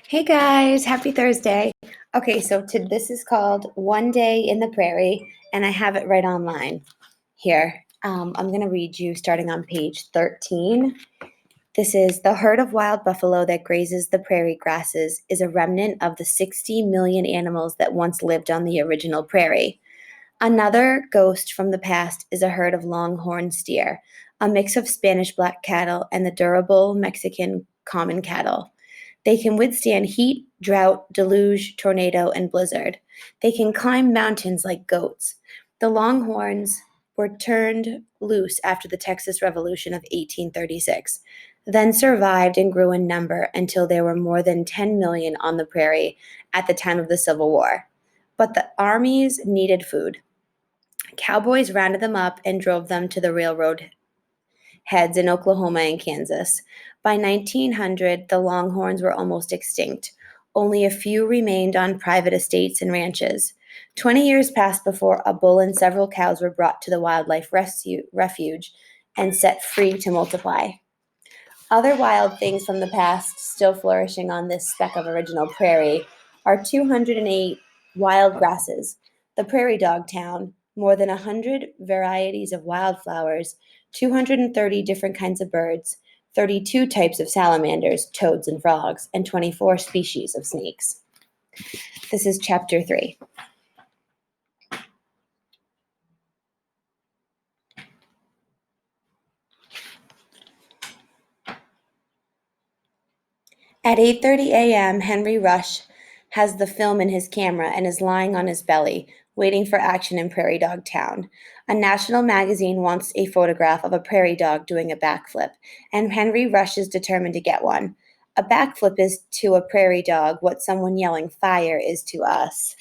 Hey guys, happy Thursday. Okay, so this is called One Day in the Prairie, and I have it right online here. I'm going to read you starting on page 13. This is the herd of wild buffalo that grazes the prairie grasses is a remnant of the 60 million animals that once lived on the original prairie. Another ghost from the past is a herd of longhorn steer, a mix of Spanish black cattle and the durable Mexican common cattle. They can withstand heat, drought, deluge, tornado, and blizzard. They can climb mountains like goats. The Longhorns were turned loose after the Texas Revolution of 1836, then survived and grew in number until there were more than 10 million on the prairie at the time of the Civil War. But the armies needed food. Cowboys rounded them up and drove them to the railroad heads in Oklahoma and Kansas. By 1900, the Longhorns were almost extinct. Only a few remained on private estates and ranches. 20 years passed before a bull and several cows were brought to the wildlife refuge and set free to multiply. Other wild things from the past still flourishing on this speck of original prairie are 208 wild grasses, the prairie dog town, more than 100 varieties of wildflowers, 230 different kinds of birds, 32 types of salamanders, toads, and frogs, and 24 species of snakes. This is chapter 3. At 8:30 a.m., Henry Rush has the film in his camera and is lying on his belly, waiting for action in Prairie Dog Town. A national magazine wants a photograph of a prairie dog doing a backflip, and Henry Rush is determined to get one. A backflip is to a prairie dog what someone yelling fire is to us.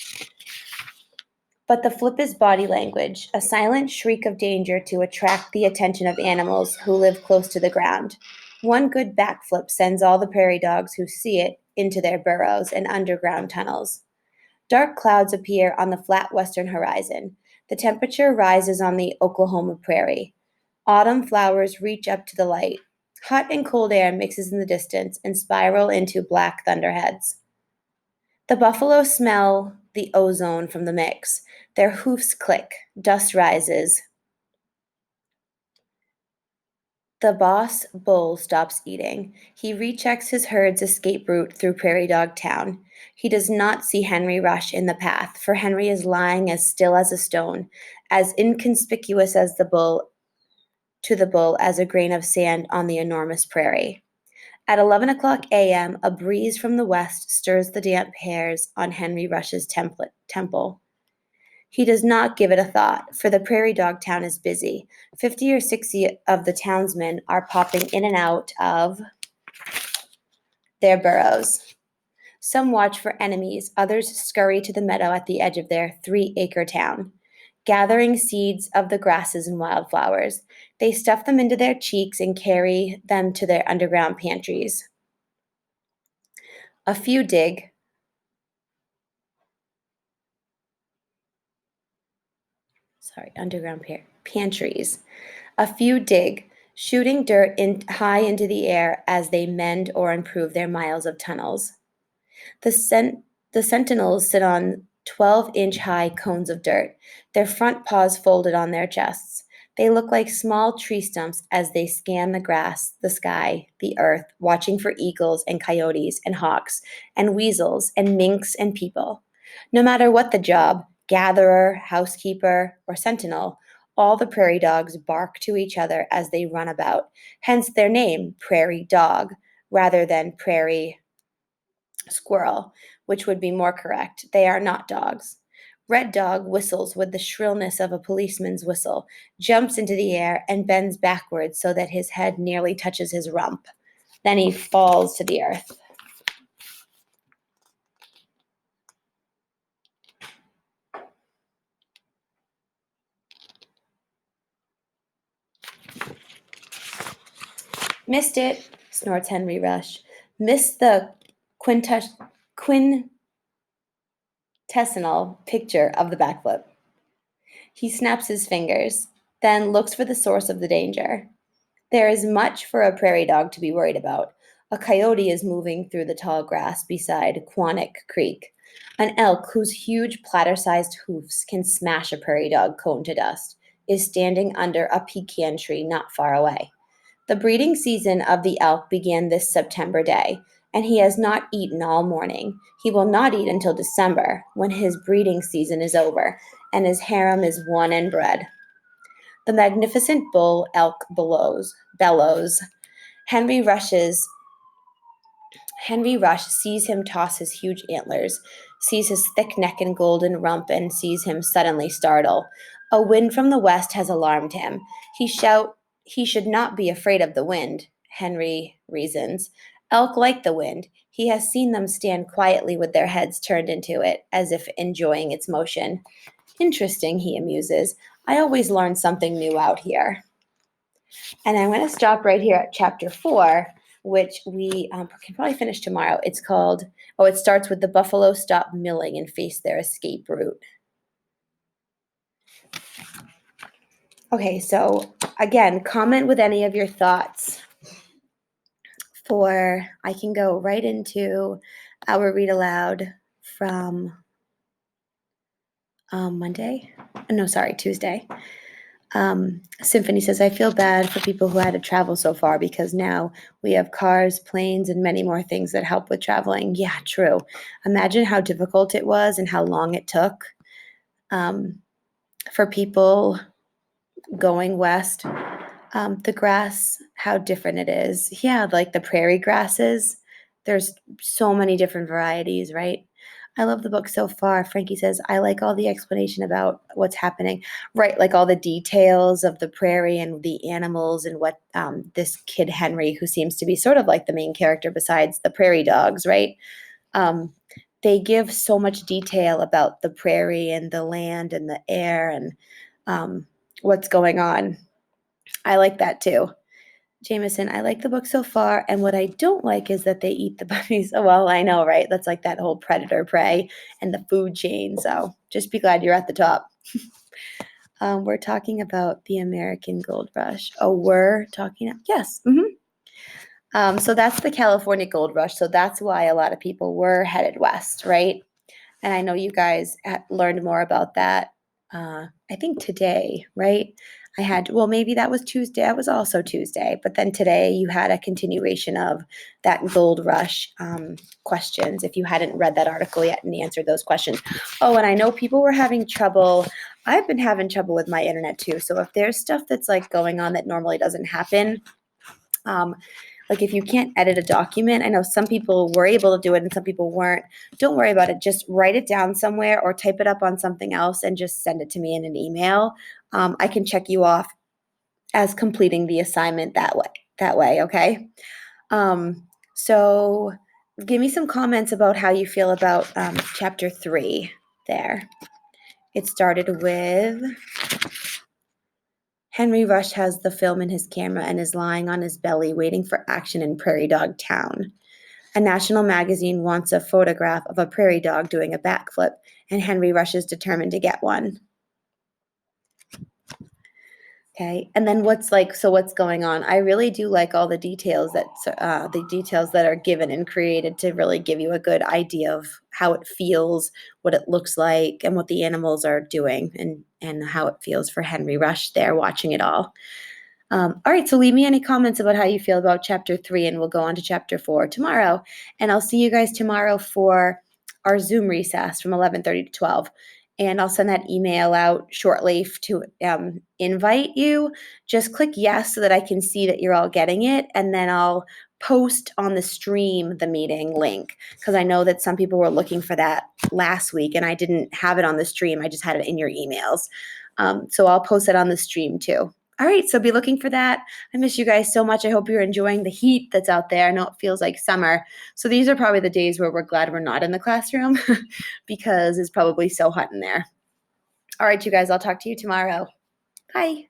But the flip is body language, a silent shriek of danger to attract the attention of animals who live close to the ground. One good backflip sends all the prairie dogs who see it into their burrows and underground tunnels. Dark clouds appear on the flat western horizon. The temperature rises on the Oklahoma prairie. Autumn flowers reach up to the light. Hot and cold air mixes in the distance and spiral into black thunderheads. The buffalo smell the ozone from the mix. Their hoofs click. Dust rises. The boss bull stops eating. He rechecks his herd's escape route through Prairie Dog Town. He does not see Henry Rush in the path, for Henry is lying as still as a stone, as inconspicuous as the bull as a grain of sand on the enormous prairie. At 11 o'clock a.m., a breeze from the west stirs the damp hairs on Henry Rush's temple. He does not give it a thought, for the prairie dog town is busy. 50 or 60 of the townsmen are popping in and out of their burrows. Some watch for enemies, others scurry to the meadow at the edge of their 3-acre town, gathering seeds of the grasses and wildflowers. They stuff them into their cheeks and carry them to their underground pantries. A few dig. Underground pantries. A few dig, shooting dirt high into the air as they mend or improve their miles of tunnels. The sentinels sit on 12-inch high cones of dirt, their front paws folded on their chests. They look like small tree stumps as they scan the grass, the sky, the earth, watching for eagles and coyotes and hawks and weasels and minks and people. No matter what the job, gatherer, housekeeper, or sentinel, all the prairie dogs bark to each other as they run about, hence their name, prairie dog, rather than prairie squirrel, which would be more correct. They are not dogs. Red Dog whistles with the shrillness of a policeman's whistle, jumps into the air, and bends backwards so that his head nearly touches his rump. Then he falls to the earth. Missed it, snorts Henry Rush. Missed the quintessential picture of the backflip. He snaps his fingers, then looks for the source of the danger. There is much for a prairie dog to be worried about. A coyote is moving through the tall grass beside Quannock Creek. An elk whose huge platter-sized hoofs can smash a prairie dog cone to dust is standing under a pecan tree not far away. The breeding season of the elk began this September day, and he has not eaten all morning. He will not eat until December, when his breeding season is over, and his harem is won and bred. The magnificent bull elk bellows. Henry rushes Henry Rush sees him toss his huge antlers, sees his thick neck and golden rump, and sees him suddenly startle. A wind from the west has alarmed him. He should not be afraid of the wind, Henry reasons. Elk like the wind. He has seen them stand quietly with their heads turned into it, as if enjoying its motion. Interesting, he amuses. I always learn something new out here. And I'm going to stop right here at chapter 4, which we can probably finish tomorrow. It's called, it starts with the buffalo stop milling and face their escape route. Okay, so again, comment with any of your thoughts I can go right into our read aloud from Tuesday. Symphony says, I feel bad for people who had to travel so far because now we have cars, planes, and many more things that help with traveling. Yeah, true. Imagine how difficult it was and how long it took for people going west. The grass, how different it is. Yeah, like the prairie grasses. There's so many different varieties, right? I love the book so far. Frankie says, I like all the explanation about what's happening, right? Like all the details of the prairie and the animals and what this kid Henry, who seems to be sort of like the main character besides the prairie dogs, right? They give so much detail about the prairie and the land and the air and what's going on. I like that too. Jameson, I like the book so far, and what I don't like is that they eat the bunnies. Oh, well, I know, right? That's like that whole predator prey and the food chain. So just be glad you're at the top. We're talking about the American Gold Rush. Oh, we're talking? Yes. Mm-hmm. So that's the California Gold Rush. So that's why a lot of people were headed west, right? And I know you guys learned more about that, I think today, right? Maybe that was Tuesday. That was also Tuesday. But then today you had a continuation of that gold rush questions if you hadn't read that article yet and answered those questions. Oh, and I know people were having trouble. I've been having trouble with my internet too. So if there's stuff that's like going on that normally doesn't happen, like if you can't edit a document, I know some people were able to do it and some people weren't. Don't worry about it. Just write it down somewhere or type it up on something else and just send it to me in an email. I can check you off as completing the assignment that way, okay? So give me some comments about how you feel about chapter 3 there. It started with Henry Rush has the film in his camera and is lying on his belly waiting for action in Prairie Dog Town. A national magazine wants a photograph of a prairie dog doing a backflip, and Henry Rush is determined to get one. Okay, and then what's going on? I really do like all the details that are given and created to really give you a good idea of how it feels, what it looks like, and what the animals are doing, and how it feels for Henry Rush there watching it all. All right, so leave me any comments about how you feel about chapter 3, and we'll go on to chapter 4 tomorrow. And I'll see you guys tomorrow for our Zoom recess from 11:30 to 12. And I'll send that email out shortly to invite you. Just click yes so that I can see that you're all getting it. And then I'll post on the stream the meeting link because I know that some people were looking for that last week and I didn't have it on the stream. I just had it in your emails. So I'll post it on the stream too. All right, so be looking for that. I miss you guys so much. I hope you're enjoying the heat that's out there. I know it feels like summer. So these are probably the days where we're glad we're not in the classroom because it's probably so hot in there. All right, you guys, I'll talk to you tomorrow. Bye.